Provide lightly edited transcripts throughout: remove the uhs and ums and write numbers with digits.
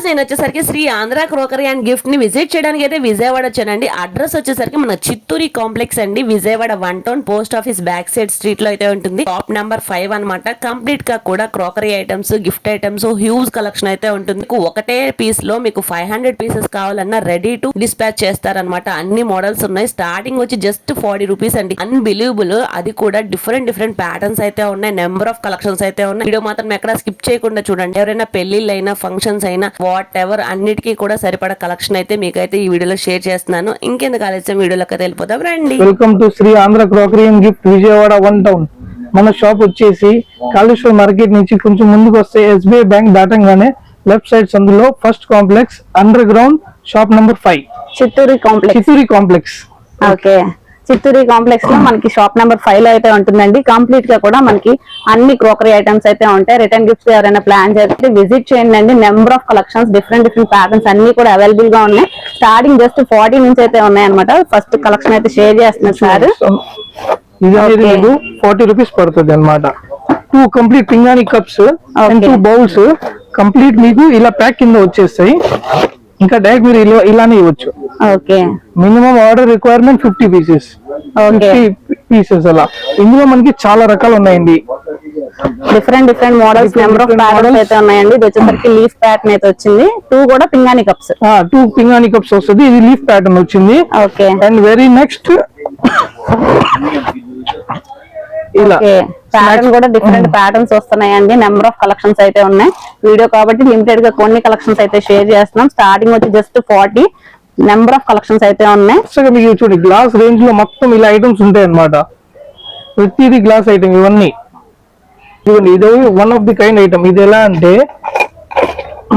రోజు నేను వచ్చేసరికి Shri Andhra crockery and gift ని విజిట్ చేయడానికి అయితే విజయవాడ వచ్చానండి. అడ్రస్ వచ్చేసరికి మన చిత్తూరి కాంప్లెక్స్ అండి, Vijayawada 1 town post office back side street లో అయితే ఉంటుంది. షాప్ నెంబర్ 5 అనమాట. కంప్లీట్ గా కూడా crockery items, gift items, huge collection అయితే ఉంటుంది. ఒకటే పీస్ లో మీకు 500 పీసెస్ కావాలన్నా రెడీ టు డిస్పాచ్ చేస్తారనమాట. అన్ని మోడల్స్ ఉన్నాయి. స్టార్టింగ్ వచ్చి జస్ట్ 40 రూపీస్ అండి. అన్బిలీవబుల్. అది కూడా డిఫరెంట్ ప్యాటర్న్స్ అయితే ఉన్నాయి. నెంబర్ ఆఫ్ కలెక్షన్స్ అయితే ఉన్నాయి. వీడియో మాత్రం ఎక్కడ స్కిప్ చేయకుండా చూడండి. ఎవరైనా పెళ్లిళ్ళు అయినా, ఫంక్షన్స్ అయినా, వాట్ ఎవర్ అన్నిటికీ కూడా సరిపడా కలెక్షన్ అయితే మీకైతే ఈ వీడియోలో షేర్ చేస్తున్నాను. ఇంకెందుకు ఆలస్యం, వీడియోలోకి వెళ్ళిపోదాం రండి. Welcome to Shri Andhra crockery and gift, Vijayawada 1 town. మన షాప్ వచ్చేసి కాళేశ్వరం మార్కెట్ నుంచి కొంచెం ముందుకు వస్తే SBI బ్యాంక్ దాటంగానే లెఫ్ట్ సైడ్ సందులో first complex, underground, shop number 5, Chitturi complex. Okay, Chitturi complex లో మనకి షాప్ నెంబర్ 5 లో అయితే ఉంటుందండి. కంప్లీట్ గా కూడా మనకి అన్ని క్రోకరీ ఐటమ్స్ అయితే ఉంటాయి. రిటర్న్ గిఫ్ట్స్ ఎవరైనా ప్లాన్ చేస్తే విజిట్ చేయండి అండి. Number of collections, different patterns అన్ని కూడా అవైలబుల్ గా ఉన్నాయి. స్టార్టింగ్ జస్ట్ 40 నుంచి అయితే ఉన్నాయి అనమాట. ఫస్ట్ కలెక్షన్ అయితే షేర్ చేస్తున్నారు సార్. ఇది 40 రూపీస్ పడుతుంది అనమాట. 2 కంప్లీట్ పింగాణి కప్స్ అండ్ 2 బౌల్స్ కంప్లీట్ మీకు ఇలా ప్యాక్ కింద వచ్చేస్తాయి. ఇంకా డైరెక్ట్ మీరు ఇలానే ఇవ్వచ్చు. Okay, minimum order requirement 50 pieces. 50 pieces అలా. ఇందులో మనకి చాలా రకాలు ఉన్నాయండి. Different models, number of patterns అయితే ఉన్నాయండి. ఇది వచ్చేసరికి లీఫ్ ప్యాటర్న్ అయితే వచ్చింది. 2 కూడా పింగాణి కప్స్. 2 పింగాణి కప్స్ వస్తుంది. ఇది లీఫ్ ప్యాటర్న్ వచ్చింది. ఓకే, అండ్ వెరీ నెక్స్ట్ ఇలా ప్యాటర్న్ కూడా డిఫరెంట్ ప్యాటర్న్స్ వస్తున్నాయండి. నెంబర్ ఆఫ్ కలెక్షన్స్ అయితే ఉన్నాయి. వీడియో కాబట్టి లిమిటెడ్ గా కొన్ని కలెక్షన్స్ అయితే షేర్ చేస్తున్నాం. స్టార్టింగ్ వచ్చి జస్ట్ 40. నెంబర్ ఆఫ్ కలెక్షన్స్ అయితే ఉన్నాయి. మీకు చూడండి, గ్లాస్ రేంజ్ లో మొత్తం ఇలా ఐటమ్స్ ఉంటాయి అన్నమాట. ప్రతిది గ్లాస్ ఐటమ్. ఇవన్నీ ఇది one of the kind item. ఇది ఎలా అంటే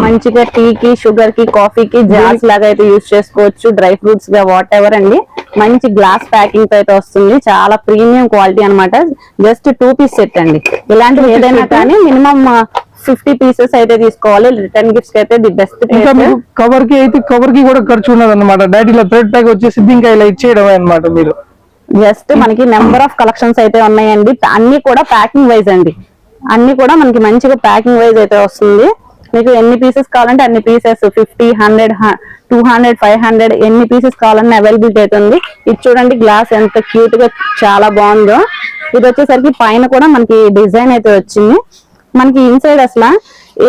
మంచిగా టీకి, షుగర్ కి, కాఫీకి జార్స్ లాగా అయితే యూజ్ చేసుకోవచ్చు. డ్రై ఫ్రూట్స్ గా వాట్ ఎవర్ అండి. మంచి గ్లాస్ ప్యాకింగ్ తో అయితే వస్తుంది. చాలా ప్రీమియం క్వాలిటీ అనమాట. జస్ట్ 2 పీస్ సెట్ అండి. ఇలాంటివి ఏదైనా కానీ మినిమం 50 పీసెస్ అయితే తీసుకోవాలి. రిటర్న్ గిఫ్ట్స్ అయితే ది బెస్ట్. కవర్ కి కూడా ఖర్చు ఉన్నది అనమాట. డైరెక్ట్ ఇలా థ్రెడ్ ప్యాక్ వచ్చేసి ఇంకా ఇలా ఇచ్చేయడం అనమాట. మీరు జస్ట్ మనకి నెంబర్ ఆఫ్ కలెక్షన్స్ అయితే ఉన్నాయండి. అన్ని కూడా ప్యాకింగ్ వైజ్ అండి. అన్ని కూడా మనకి మంచిగా ప్యాకింగ్ వైజ్ అయితే వస్తుంది. మీకు ఎన్ని పీసెస్ కావాలంటే అన్ని పీసెస్ 50, 100, 200, 500 ఎన్ని పీసెస్ కావాలన్నా అవైలబిలిటీ అయితే ఉంది. ఇది చూడండి, గ్లాస్ ఎంత క్యూట్ గా చాలా బాగుందో. ఇది వచ్చేసరికి పైన కూడా మనకి డిజైన్ అయితే వచ్చింది. మనకి ఇన్సైడ్ అసలు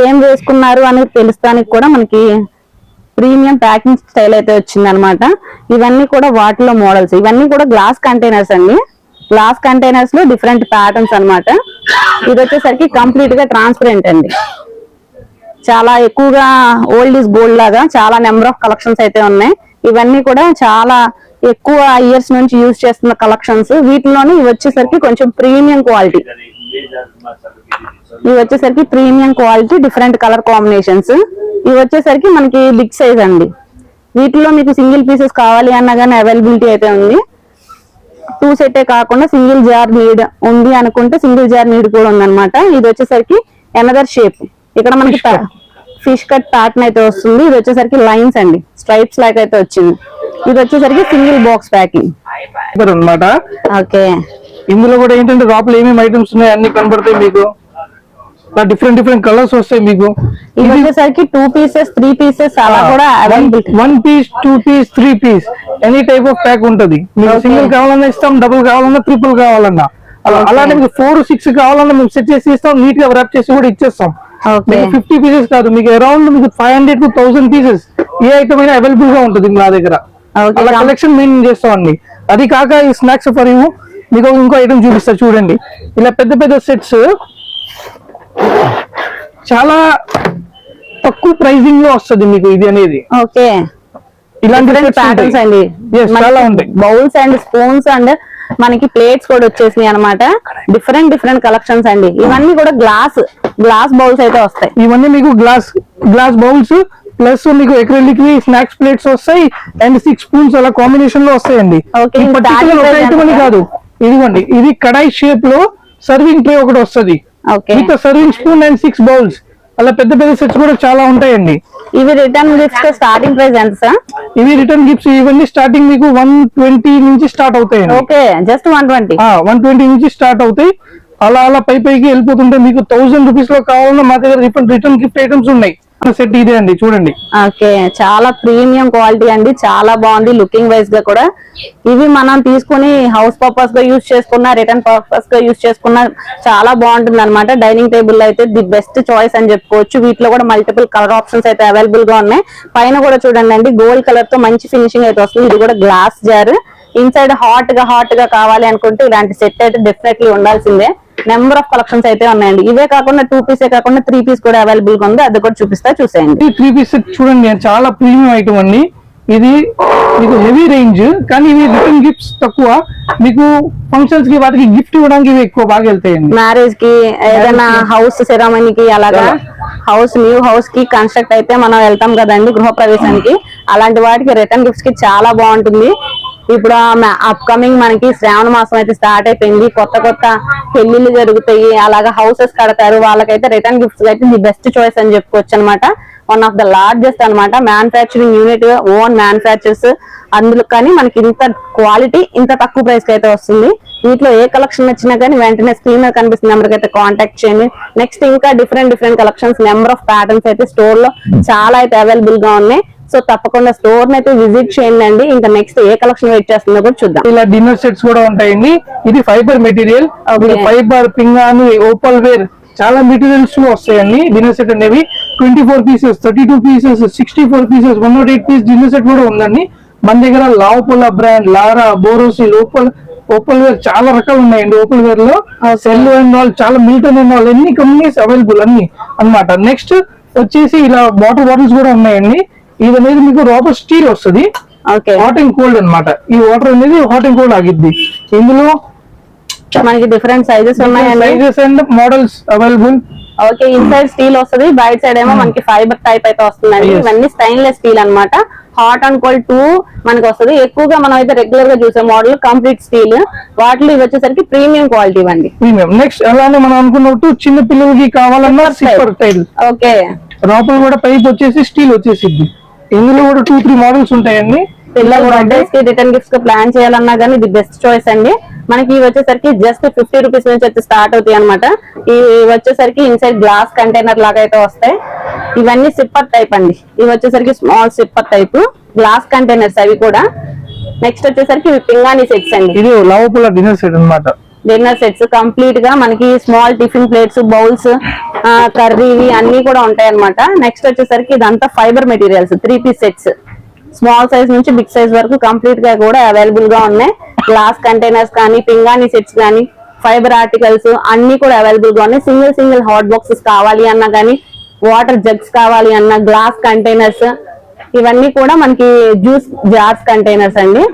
ఏం వేసుకున్నారు అని తెలుస్తానికి కూడా మనకి ప్రీమియం ప్యాకింగ్ స్టైల్ అయితే వచ్చింది అనమాట. ఇవన్నీ కూడా వాటిలో మోడల్స్. ఇవన్నీ కూడా గ్లాస్ కంటైనర్స్ అండి. గ్లాస్ కంటైనర్స్ లో డిఫరెంట్ ప్యాటర్న్స్ అనమాట. ఇది వచ్చేసరికి కంప్లీట్ గా ట్రాన్స్పరెంట్ అండి. చాలా ఎక్కువగా ఓల్డ్ ఈజ్ గోల్డ్ లాగా చాలా నెంబర్ ఆఫ్ కలెక్షన్స్ అయితే ఉన్నాయి. ఇవన్నీ కూడా చాలా ఎక్కువ ఇయర్స్ నుంచి యూజ్ చేస్తున్న కలెక్షన్స్. వీటిలోనే ఇవి వచ్చేసరికి కొంచెం ప్రీమియం క్వాలిటీ. ఇవి వచ్చేసరికి premium quality, different colour combinations. ఇవి వచ్చేసరికి మనకి బిగ్ సైజ్ అండి. వీటిలో మీకు సింగిల్ పీసెస్ కావాలి అన్నా కానీ అవైలబిలిటీ అయితే ఉంది. 2 సెట్టే కాకుండా సింగిల్ జార్ నీడ్ ఉంది అనుకుంటే సింగిల్ జార్ నీడ్ కూడా ఉందన్నమాట. ఇది వచ్చేసరికి ఎనదర్ షేప్. ఇక్కడ మనకి ఫిష్ కట్ ప్యాటర్న్ అయితే వస్తుంది. ఇది వచ్చేసరికి లైన్స్ అండి, స్ట్రైప్స్ లాగా అయితే వచ్చింది. ఇది వచ్చేసరికి సింగిల్ బాక్స్ ప్యాకింగ్ అన్నమాట. ఓకే, ఇందులో కూడా ఏంటంటే లోపల ఏమేమి ఐటమ్స్ ఉన్నాయి అన్ని కనబడతాయి మీకు. డిఫరెంట్ కలర్స్ వస్తాయి మీకు. ఇది వచ్చేసరికి 2 పీసెస్, 3 పీసెస్ అలా కూడా 1 piece, 2 piece, 3 piece any type of pack ఉంటది. మీకు సింగిల్ కావాలన్నా ఇస్తాం, డబుల్ కావాలన్నా, ట్రిపుల్ కావాలన్నా. అలానే మీకు 4, 6 కావాలన్నా మేము సెట్ చేసి ఇస్తాం. నీట్ గా ర్యాప్ చేసి కూడా ఇచ్చేస్తాం. మీకు 50 పీసెస్ కాదు, మీకు అరౌండ్ మీకు 500 to 1000 పీసెస్ ఏ ఐటమ్ అయినా అవైలబుల్ గా ఉంటుంది మా దగ్గర. అలా కలెక్షన్ మెయింటైన్ చేస్తామండి. అది కాక ఈ స్నాక్స్ ఫర్ యూ మీకు ఇంకో ఐటమ్ చూపిస్తా చూడండి. ఇలా పెద్ద సెట్స్ చాలా తక్కువ ప్రైజింగ్ లో వస్తుంది మీకు ఇది అనేది. ఓకే, ఇలాంటి ప్యాటర్న్స్ అండి. చాలా ఉంటాయి. బౌల్స్ అండ్ స్పూన్స్ అండ్ మనకి ప్లేట్స్ కూడా వచ్చేసినాయి అనమాట. డిఫరెంట్ కలెక్షన్స్ అండి. ఇవన్నీ కూడా గ్లాస్ బౌల్స్ అయితే వస్తాయి. ఇవన్నీ మీకు గ్లాస్ బౌల్స్ ప్లస్ మీకు ఎక్రిలిక్ స్నాక్స్ ప్లేట్స్ వస్తాయి అండ్ 6 స్పూన్స్ అలా కాంబినేషన్ లో వస్తాయండి. కాదు, ఇదిగోండి, ఇది కడాయి షేప్ లో సర్వింగ్ ట్రే ఒకటి వస్తుంది. సర్వింగ్ స్పూన్ అండ్ 6 బౌల్స్ అలా పెద్ద సెట్స్ కూడా చాలా ఉంటాయండి. ఇవి రిటర్న్ గిఫ్ట్స్ స్టార్టింగ్ ప్రైస్ ఎంత సార్? ఇవి రిటర్న్ గిఫ్ట్స్ ఇవన్నీ స్టార్టింగ్ మీకు 120 నుంచి స్టార్ట్ అవుతాయి. ఓకే, జస్ట్ 120 నుంచి స్టార్ట్ అవుతాయి. అలా పైకి వెళ్ళిపోతుంటే మీకు 1000 రూపీస్ లో కావాలన్నా మా దగ్గర రిటర్న్ గిఫ్ట్ ఐటమ్స్ ఉన్నాయి. సెట్ ఇదే అండి చూడండి. ఓకే, చాలా ప్రీమియం క్వాలిటీ అండి, చాలా బాగుంది లుకింగ్ వైజ్ గా కూడా. ఇవి మనం తీసుకుని హౌస్ పర్పస్ గా యూజ్ చేసుకున్నా, రిటర్న్ పర్పస్ గా యూజ్ చేసుకున్నా చాలా బాగుంటుంది అనమాట. డైనింగ్ టేబుల్ అయితే ది బెస్ట్ చాయిస్ అని చెప్పుకోవచ్చు. వీటిలో కూడా మల్టిపుల్ కలర్ ఆప్షన్స్ అయితే అవైలబుల్ గా ఉన్నాయి. పైన కూడా చూడండి అండి, గోల్డ్ కలర్ తో మంచి ఫినిషింగ్ అయితే వస్తుంది. ఇది కూడా గ్లాస్ జార్. ఇన్సైడ్ హాట్ గా కావాలి అనుకుంటే ఇలాంటి సెట్ అయితే డెఫినెట్లీ ఉండాల్సిందే. నెంబర్ ఆఫ్ కలెక్షన్స్ అయితే ఉన్నాయండి. ఇవే కాకుండా 2 పీసే కాకుండా 3 పీస్ కూడా అవైలబుల్ గా ఉంది. అది కూడా చూపిస్తా, చూసేయండి. 3 పీస్ సెట్ చూడండి, చాలా ప్రీమియం ఐటమ్ అండి. ఇది మీకు హెవీ రేంజ్, కానీ ఇవి రిటర్న్ గిఫ్ట్స్ తక్కువ. మీకు ఫంక్షన్స్ కి వాటికి గిఫ్ట్ ఇవ్వడానికి ఇవి ఎక్కువ బాగా వెళ్తాయండి. మ్యారేజ్ కి, ఏదైనా హౌస్ సెరమనీకి, అలాగా న్యూ హౌస్ కి కన్స్ట్రక్ట్ అయితే మనం వెళ్తాం కదండి గృహప్రవేశానికి, అలాంటి వాటికి రిటర్న్ గిఫ్ట్స్ కి చాలా బాగుంటుంది. ఇప్పుడు అప్కమింగ్ మనకి శ్రావణ మాసం అయితే స్టార్ట్ అయిపోయింది. కొత్త పెళ్లిళ్ళు జరుగుతాయి, అలాగా హౌసెస్ కడతారు. వాళ్ళకైతే రిటర్న్ గిఫ్ట్స్ అయితే ది బెస్ట్ చాయిస్ అని చెప్పుకోవచ్చు అనమాట. వన్ ఆఫ్ ద లార్జెస్ట్ అనమాట. Manufacturing unit, own manufactures. అందులో కానీ మనకి ఇంత క్వాలిటీ ఇంత తక్కువ ప్రైస్ కి అయితే వస్తుంది. వీటిలో ఏ కలెక్షన్ వచ్చినా కానీ వెంటనే స్క్రీన్ మీద కనిపిస్తున్న నెంబర్ అయితే కాంటాక్ట్ చేయండి. నెక్స్ట్ ఇంకా different collections, number of patterns అయితే స్టోర్ లో చాలా అయితే అవైలబుల్ గా ఉన్నాయి. సో తప్పకుండా స్టోర్ అయితే విజిట్ చేయండి. ఇంకా నెక్స్ట్ ఏ కలెక్షన్ వెయిట్ చేస్తుందో కూడా చూద్దాం. ఇలా డిన్నర్ సెట్స్ కూడా ఉంటాయండి. ఇది ఫైబర్ మెటీరియల్, ఫైబర్, పింగాణి, ఓపల్ వేర్, చాలా మెటీరియల్స్ వస్తాయండి. డిన్నర్ సెట్ అనేవి 24 pieces, 32 pieces, 64 pieces, 108 piece dinner set కూడా ఉందండి మన దగ్గర. La Opala brand, Larah, Borosil, opal ware చాలా రకాలు ఉన్నాయండి. ఓపల్ వేర్ లో సెల్ అండ్ ఆల్, చాలా మిల్టన్ అండ్ ఆల్, ఎన్ని కంపెనీస్ అవైలబుల్ అన్ని అన్నమాట. నెక్స్ట్ వచ్చేసి ఇలా వాటర్ బాటిల్స్ కూడా ఉన్నాయండి. ఇది అనేది మీకు రాబర్ స్టీల్ వస్తుంది, హాట్ అండ్ కోల్డ్ అన్నమాట. ఈ వాటర్ అనేది హాట్ అండ్ కోల్డ్ ఆగిద్ది. ఇందులో మనకి డిఫరెంట్ సైజెస్ ఉన్నాయండి, sizes and models available. Okay, inside steel వస్తుంది, బయట సైడ్ ఏమో మనకి ఫైబర్ టైప్ అయితే వస్తుందండి. ఇవన్నీ స్టెయిన్లెస్ స్టీల్ అన్నమాట. హాట్ అండ్ కోల్డ్ 2 మనకి వస్తుంది. ఎక్కువగా మనం అయితే రెగ్యులర్ గా చూసే మోడల్ కంప్లీట్ స్టీల్. వాటిలో ఇవి వచ్చేసరికి ప్రీమియం క్వాలిటీ ఇవ్వండి. ప్రీమియం. నెక్స్ట్ అలానే మనం అనుకున్నట్టు చిన్న పిల్లలకి కావాలన్నా సిప్పర్ టైల్. ఓకే, లోపల కూడా పైప్ వచ్చేసి స్టీల్ వచ్చేసిద్ది. ఇందులో కూడా 2-3 మోడల్స్ ఉంటాయండి. పిల్లల బర్త్డేస్ కి, రిటర్న్ గిఫ్ట్స్ కి ప్లాన్ చేయాలన్నా కానీ ఇది బెస్ట్ చాయిస్ అండి. మనకి ఇవి వచ్చేసరికి జస్ట్ 50 రూపీస్ నుంచి అయితే స్టార్ట్ అవుతాయి అనమాట. ఇవి వచ్చేసరికి ఇన్సైడ్ గ్లాస్ కంటైనర్ లాగా అయితే వస్తాయి. ఇవన్నీ సిప్పర్ టైప్ అండి. ఇవి వచ్చేసరికి small sipper type glass containers అవి కూడా. నెక్స్ట్ వచ్చేసరికి ఇవి పింగాణి సెట్స్ అండి. ఇది లవపుల డిన్నర్ సెట్ అన్నమాట. డిన్నర్ సెట్స్ కంప్లీట్ గా మనకి small tiffin plates, bowls, curry అన్ని కూడా ఉంటాయి అనమాట. నెక్స్ట్ వచ్చేసరికి ఇదంతా fibre materials 3 piece sets. Small size నుంచి బిగ్ సైజ్ వరకు కంప్లీట్ గా కూడా అవైలబుల్ గా ఉన్నాయి. గ్లాస్ కంటైనర్స్ కానీ, పింగాణి సెట్స్ కానీ, ఫైబర్ ఆర్టికల్స్ అన్ని కూడా అవైలబుల్ గా ఉన్నాయి. సింగిల్ హాట్ బాక్సెస్ కావాలి అన్నా కానీ, వాటర్ జగ్స్ కావాలి అన్నా, గ్లాస్ కంటైనర్స్, ఇవన్నీ కూడా మనకి జ్యూస్ జార్స్ కంటైనర్స్ అండి.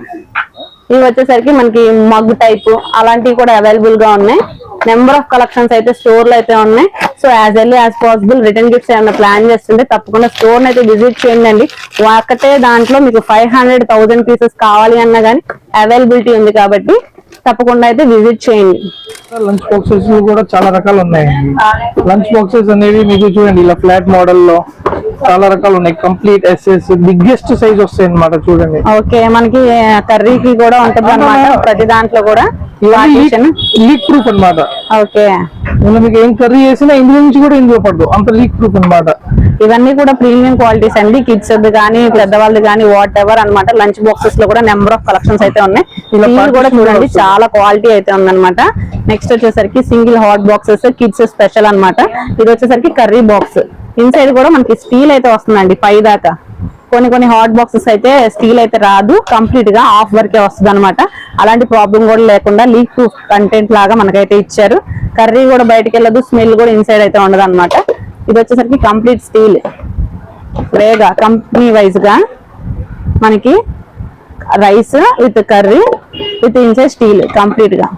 ఇవి వచ్చేసరికి మనకి మగ్ టైప్ అలాంటివి కూడా అవైలబుల్ గా ఉన్నాయి. నెంబర్ ఆఫ్ కలెక్షన్స్ అయితే స్టోర్ లో అయితే ఉన్నాయి. So as early as possible return gifts ఏమైనా ప్లాన్ చేస్తుంటే తప్పకుండా స్టోర్ అయితే విజిట్ చేయండి. ఒకటే దాంట్లో మీకు 500,000 పీసెస్ కావాలి అన్నా కానీ అవైలబిలిటీ ఉంది కాబట్టి తప్పకుండా అయితే విజిట్ చేయండి. లంచ్ బాక్సెస్ కూడా చాలా రకాలు ఉన్నాయండి. లంచ్ బాక్సెస్ అనేవి మీకు చూడండి ఇలా ఫ్లాట్ మోడల్ లో చాలా రకాలు ఉన్నాయి. కంప్లీట్ ఎస్ఎస్ బిగ్గెస్ట్ సైజ్ వస్తాయి అన్నమాట. చూడండి, ఓకే, మనకి కర్రీకి కూడా ఉంటుంది అన్నమాట. ప్రతి దాంట్లో కూడా లీక్ ప్రూఫ్ అన్నమాట. ఓకే, మీకు ఏం కర్రీ చేసినా ఇందులో నుంచి కూడా ఇందులో పడదు, అంత లీక్ ప్రూఫ్ అన్నమాట. ఇవన్నీ కూడా ప్రీమియం క్వాలిటీస్ అండి. కిడ్స్ కానీ, పెద్దవాళ్ళది కానీ, వాట్ ఎవర్ అన్నమాట. లంచ్ బాక్సెస్ లో కూడా నెంబర్ ఆఫ్ కలెక్షన్స్ అయితే ఉన్నాయి. ఇలా కూడా చూడండి చాలా క్వాలిటీ అయితే ఉందన్నమాట. నెక్స్ట్ వచ్చేసరికి single hot boxes kids special అన్నమాట. ఇది వచ్చేసరికి కర్రీ బాక్స్. ఇన్సైడ్ కూడా మనకి స్టీల్ అయితే వస్తుందండి పై దాకా. కొన్ని హాట్ బాక్సెస్ అయితే స్టీల్ అయితే రాదు, కంప్లీట్ గా ఆఫ్ వరకే వస్తుంది అనమాట. అలాంటి ప్రాబ్లం కూడా లేకుండా లీక్ ప్రూఫ్ కంటెంట్ లాగా మనకైతే ఇచ్చారు. కర్రీ కూడా బయటకు వెళ్ళదు, స్మెల్ కూడా ఇన్సైడ్ అయితే ఉండదు అనమాట. ఇది వచ్చేసరికి complete steel Rega company wise గా మనకి rice with curry with inside steel complete గా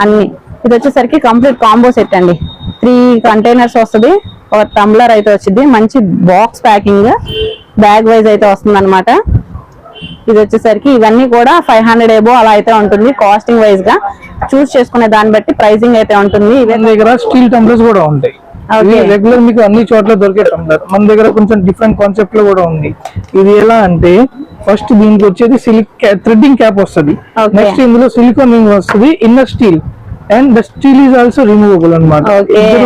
అన్ని. ఇది వచ్చేసరికి కంప్లీట్ కాంబో సెట్ అండి. 3 కంటైనర్స్ వస్తుంది, ఒక టంబ్లర్ అయితే వచ్చింది, మంచి బాక్స్ ప్యాకింగ్ బ్యాగ్ వైజ్ అయితే వస్తుంది అనమాట. ఇది వచ్చేసరికి ఇవన్నీ కూడా 500 ఎబో అలా అయితే ఉంటుంది. కాస్టింగ్ వైజ్ గా చూస్ చేసుకునే దాన్ని బట్టి ప్రైసింగ్ అయితే ఉంటుంది. మన దగ్గర స్టీల్ టంబ్లర్స్ కూడా ఉంటాయి. రెగ్యులర్ మీకు అన్ని చోట్ల దొరికే టంబ్లర్. మన దగ్గర కొంచెం డిఫరెంట్ కాన్సెప్ట్ లో కూడా ఉంది. ఇది ఎలా అంటే ఫస్ట్ దీనికి వచ్చేది థ్రెడ్డింగ్ క్యాప్ వస్తుంది. నెక్స్ట్ ఇందులో సిలికాన్ రింగ్ వస్తుంది, inner steel and the steel is also removable అన్నమాట.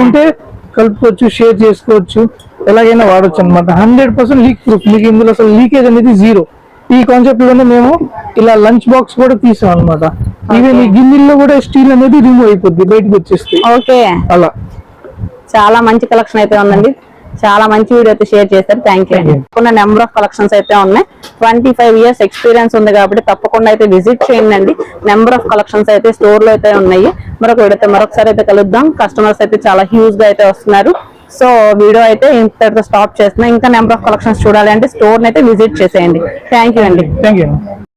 ఉంటే కలుపుకోవచ్చు, షేర్ చేసుకోవచ్చు. ఎలాగైనా వాడొచ్చు అనమాట. 100% లీక్ ప్రూఫ్, మీకు ఇందులో అసలు లీకేజ్ అనేది జీరో. ఈ కాన్సెప్ట్ లోనే మేము ఇలా లంచ్ బాక్స్ కూడా తీసాం అనమాట. ఈవెన్ ఈ గిన్నెల్లో కూడా స్టీల్ అనేది రిమూవ్ అయిపోద్ది, బయటకు వచ్చేస్తే. ఓకే, అలా చాలా మంచి కలెక్షన్ అయితే ఉందండి. చాలా మంచి వీడియో అయితే షేర్ చేశారు. థ్యాంక్ యూ అండి. ఉన్న నెంబర్ ఆఫ్ కలెక్షన్స్ అయితే ఉన్నాయి. 25 years ఎక్స్పీరియన్స్ ఉంది కాబట్టి తప్పకుండా అయితే విజిట్ చేయండి. నెంబర్ ఆఫ్ కలెక్షన్స్ అయితే స్టోర్ లో అయితే ఉన్నాయి. మరొకసారి అయితే కలుద్దాం. కస్టమర్స్ అయితే చాలా హ్యూజ్ గా అయితే వస్తున్నారు. సో వీడియో అయితే ఇంతటితో స్టాప్ చేస్తున్నా. ఇంకా నెంబర్ ఆఫ్ కలెక్షన్స్ చూడాలి అంటే స్టోర్ అయితే విజిట్ చేసేయండి. థ్యాంక్ యూ అండి. Thank you.